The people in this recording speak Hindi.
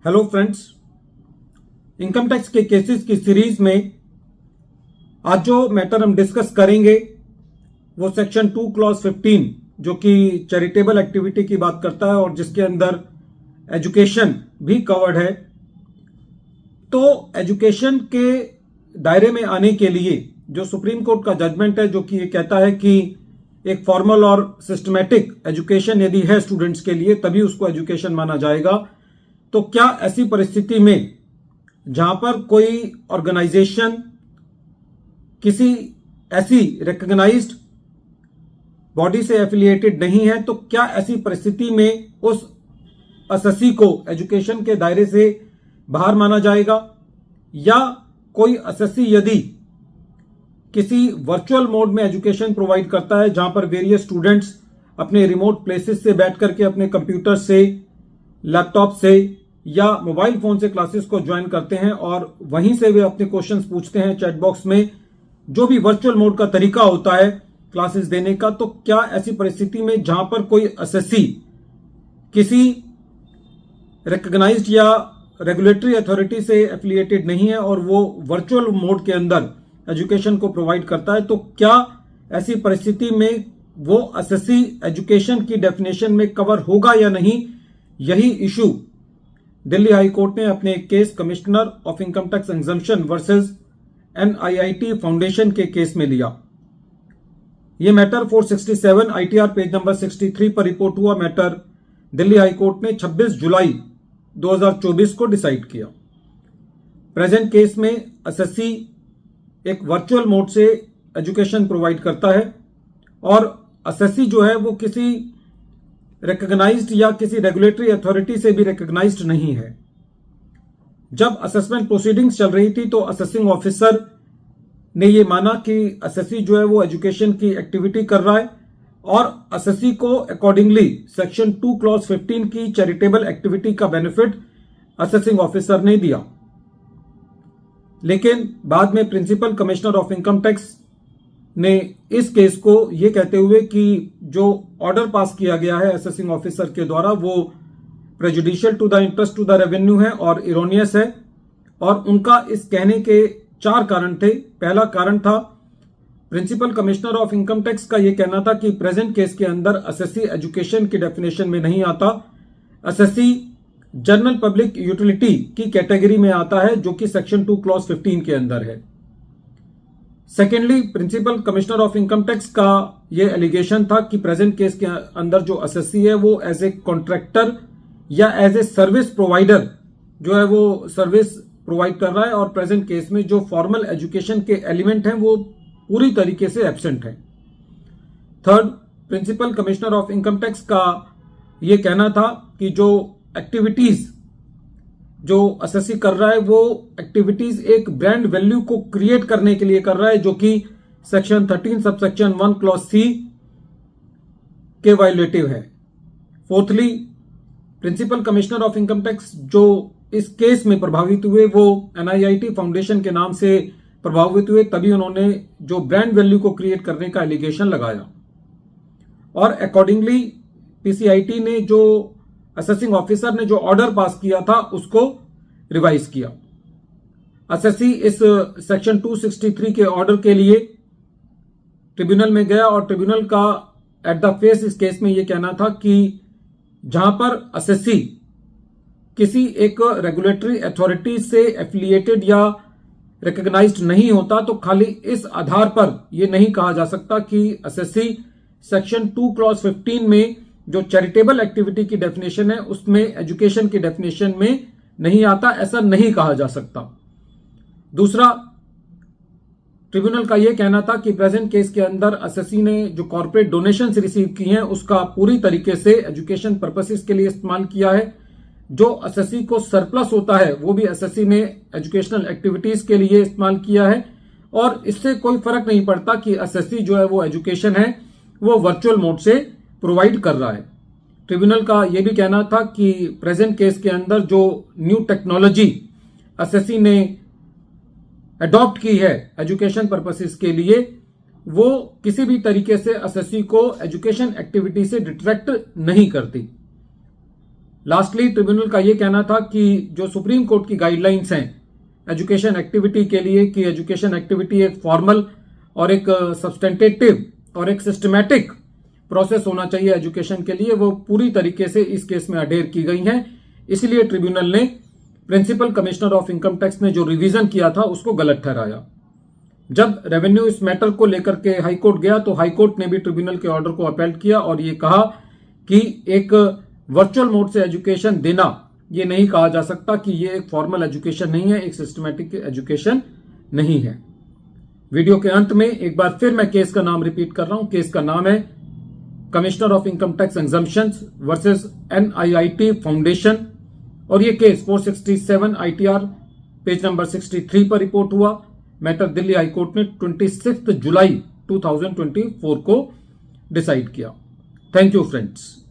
हेलो फ्रेंड्स, इनकम टैक्स के केसेस की सीरीज में आज जो मैटर हम डिस्कस करेंगे वो सेक्शन 2 क्लॉज 15 जो कि चैरिटेबल एक्टिविटी की बात करता है और जिसके अंदर एजुकेशन भी कवर्ड है। तो एजुकेशन के दायरे में आने के लिए जो सुप्रीम कोर्ट का जजमेंट है जो कि ये कहता है कि एक फॉर्मल और सिस्टमैटिक एजुकेशन यदि है स्टूडेंट्स के लिए तभी उसको एजुकेशन माना जाएगा। तो क्या ऐसी परिस्थिति में जहां पर कोई ऑर्गेनाइजेशन किसी ऐसी रिकॉग्नाइज्ड बॉडी से एफिलिएटेड नहीं है, तो क्या ऐसी परिस्थिति में उस एसएससी को एजुकेशन के दायरे से बाहर माना जाएगा? या कोई एसएससी यदि किसी वर्चुअल मोड में एजुकेशन प्रोवाइड करता है जहां पर वेरियस स्टूडेंट्स अपने रिमोट प्लेसेस से बैठ करके अपने कंप्यूटर से, लैपटॉप से या मोबाइल फोन से क्लासेस को ज्वाइन करते हैं और वहीं से वे अपने क्वेश्चंस पूछते हैं चैट बॉक्स में, जो भी वर्चुअल मोड का तरीका होता है क्लासेस देने का। तो क्या ऐसी परिस्थिति में जहां पर कोई एसएससी किसी रिकॉग्नाइज्ड या रेगुलेटरी अथॉरिटी से एफिलिएटेड नहीं है और वो वर्चुअल मोड के अंदर एजुकेशन को प्रोवाइड करता है, तो क्या ऐसी परिस्थिति में वो एसएससी एजुकेशन की डेफिनेशन में कवर होगा या नहीं? यही इशू दिल्ली हाई कोर्ट ने अपने case commissioner of income tax exemption versus NIIT foundation के केस में लिया। यह मैटर 467 आईटीआर पेज नंबर 63 पर रिपोर्ट हुआ मैटर दिल्ली हाई कोर्ट ने 26 जुलाई 2024 को डिसाइड किया। प्रेजेंट केस में एसएससी एक वर्चुअल मोड से एजुकेशन प्रोवाइड करता है और एसएससी जो है वो किसी रिकॉग्नाइज्ड या किसी रेगुलेटरी अथॉरिटी से भी रिकॉग्नाइज्ड नहीं है। जब असेसमेंट प्रोसीडिंग्स चल रही थी तो असेसिंग ऑफिसर ने ये माना कि एसएससी जो है वो एजुकेशन की एक्टिविटी कर रहा है और एसएससी को अकॉर्डिंगली सेक्शन 2 क्लॉज 15 की चैरिटेबल एक्टिविटी का बेनिफिट असेसिंग ऑफिसर ने दिया। लेकिन बाद में principal commissioner of income tax ने इस केस को यह कहते हुए कि जो ऑर्डर पास किया गया है असेसिंग ऑफिसर के द्वारा वो prejudicial to the interest to the revenue है और इरोनियस है, और उनका इस कहने के 4 कारण थे। पहला कारण था principal commissioner of income tax का यह कहना था कि प्रेजेंट केस के अंदर एसएससी एजुकेशन की डेफिनेशन में नहीं आता, एसएससी जनरल पब्लिक यूटिलिटी की कैटेगरी में आता है जो कि सेक्शन 2 क्लॉज 15 के अंदर है। Secondly, principal commissioner of income tax का यह एलिगेशन था कि प्रेजेंट केस के अंदर जो एसएससी है वो एज ए कॉन्ट्रैक्टर या एज ए सर्विस प्रोवाइडर जो है वो सर्विस प्रोवाइड कर रहा है और प्रेजेंट केस में जो फॉर्मल एजुकेशन के एलिमेंट हैं वो पूरी तरीके से एब्सेंट है। Third, principal commissioner of income tax का यह कहना था कि जो एक्टिविटीज जो एसएससी कर रहा है वो एक्टिविटीज एक ब्रांड वैल्यू को क्रिएट करने के लिए कर रहा है जो कि सेक्शन 13 सबसेक्शन 1 क्लॉज सी के वायोलेटिव है। Fourthly, principal commissioner of income tax जो इस केस में प्रभावित हुए वो एनआईआईटी फाउंडेशन के नाम से प्रभावित हुए, तभी उन्होंने जो ब्रांड वैल्यू को क्रिएट करने का एलिगेशन लगाया और अकॉर्डिंगली पीसीआईटी ने जो असेसिंग ऑफिसर ने जो ऑर्डर पास किया था उसको रिवाइज किया। एसएससी इस सेक्शन 263 के ऑर्डर के लिए ट्रिब्यूनल में गया और ट्रिब्यूनल का एट द फेस इस केस में यह कहना था कि जहां पर एसएससी किसी एक रेगुलेटरी अथॉरिटी से एफिलिएटेड या रिकॉग्नाइज्ड नहीं होता तो खाली इस आधार पर यह नहीं कहा जा सकता कि एसएससी सेक्शन 2 क्लॉज 15 में जो चैरिटेबल एक्टिविटी की डेफिनेशन है उसमें एजुकेशन की डेफिनेशन में नहीं आता, ऐसा नहीं कहा जा सकता। दूसरा, ट्रिब्यूनल का यह कहना था कि प्रेजेंट केस के अंदर एसएससी ने जो कॉर्पोरेट डोनेशंस रिसीव की हैं उसका पूरी तरीके से एजुकेशन पर्पसेस के लिए इस्तेमाल किया है। जो एसएससी को सरप्लस होता है वो भी एसएससी ने एजुकेशनल एक्टिविटीज के लिए इस्तेमाल किया है और इससे कोई फर्क नहीं पड़ता कि एसएससी जो है वो एजुकेशन है वो वर्चुअल मोड से प्रोवाइड कर रहा है। ट्रिब्यूनल का यह भी कहना था कि प्रेजेंट केस के अंदर जो न्यू टेक्नोलॉजी एसएससी ने अडॉप्ट की है एजुकेशन पर्पसेस के लिए वो किसी भी तरीके से एसएससी को एजुकेशन एक्टिविटी से डिट्रैक्ट नहीं करती। लास्टली ट्रिब्यूनल का यह कहना था कि जो सुप्रीम कोर्ट की गाइडलाइंस हैं एजुकेशन एक्टिविटी के लिए कि एजुकेशन एक्टिविटी एक फॉर्मल और एक सब्सटेंटेटिव और एक सिस्टमैटिक प्रोसेस होना चाहिए एजुकेशन के लिए, वो पूरी तरीके से इस केस में अडेयर की गई हैं। इसलिए ट्रिब्यूनल ने principal commissioner of income tax ने जो रिवीजन किया था उसको गलत ठहराया। जब रेवेन्यू इस मैटर को लेकर के हाईकोर्ट गया तो हाईकोर्ट ने भी ट्रिब्यूनल के ऑर्डर को अपील किया और ये कहा कि एक वर्चुअल मोड से एजुकेशन देना ये नहीं कहा जा सकता कि ये एक फॉर्मल एजुकेशन नहीं है, एक सिस्टमैटिक एजुकेशन नहीं है। वीडियो के अंत में एक बार फिर मैं केस का नाम रिपीट कर रहा हूं। केस का नाम है commissioner of income tax exemptions versus NIIT foundation और ये केस 467 ITR पेज नंबर 63 पर रिपोर्ट हुआ। मैटर दिल्ली हाईकोर्ट ने 26 जुलाई 2024 को डिसाइड किया। Thank you friends.